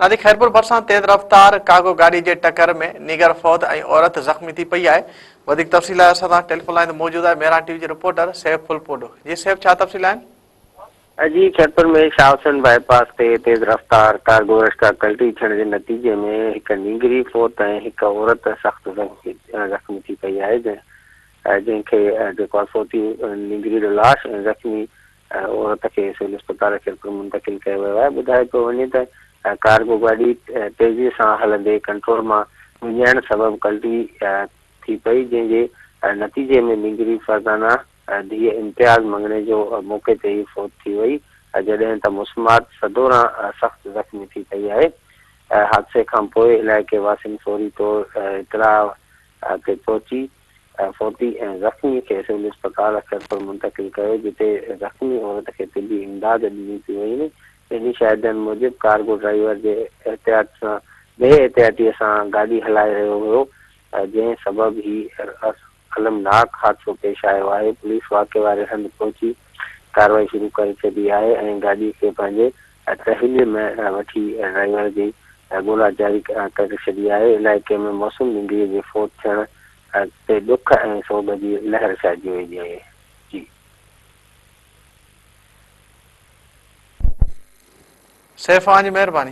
नादी खैरपुर भरसां तेज रफ्तार कागो गाड़ी जे टक्कर में निगर फौत ऐं औरत ज़ख्मी थी पई आहे। वधीक तफ़सील असां सां टेलीफोन लाइन ते मौजूद आहे मेहरान टीवी जे रिपोर्टर सैफ फुलपोडो। जी सैफ, छा तफ़सील आहिनि? अजी खैरपुर में शाहसन बाईपास ते तेज रफ्तार कार्गो रश का पलटी थियण जे नतीजे में एक नींगरी फौत ऐं हिकु औरत सख़्तु ज़ख्मी थी पई आहे जंहिंखे जेको फौती नींगरी जो लाश ऐं ज़ख्मी औरत खे सिविल अस्पताल खैरपुर मुंतकिल कयो वियो आहे। ॿुधाए पियो वञे त कार्गो गाॾी तेज़ीअ सां हलंदे कंट्रोल मां विञाइण सबबि पलटी थी पई, जंहिंजे नतीजे में नींगरी फरज़ाना धीअ इम्तियाज़ मंगणे जो मौक़े ते ई फौत थी वई, जॾहिं त मुस्मात सदोरा सख़्तु ज़ख्मी थी पई आहे। हादसे खां पोइ इलाइक़े वासियुनि फौरी तौर इतला ते पहुची फौती ऐं ज़ख्मी खे सिविल अस्पताल खैरपुर मुंतकिल कयो, जिते ज़ख्मी औरत खे तिबी इमदाद ॾिनी पई वई। इन शाहिदनि मूजिबि कार्गो ड्राइवर जे बेहतियातीअ सां गाॾी हलाए रहियो हुयो, जंहिं सबबि ही अलमनाक हादसो पेश आयो आहे। पुलिस वाक़े वारे हंधि पहुची कार्रवाई शुरू करे छॾी आहे ऐं गाॾी खे पंहिंजे तहवील में वठी ड्राइवर जी ॻोल्हा जारी करे छॾी आहे। इलाइक़े में मौसम नींगरीअ जे फौत थियण ते ॾुख ऐं सोग जी लहर छाइजी वई आहे। जी सैफ, जी मेहरबानी।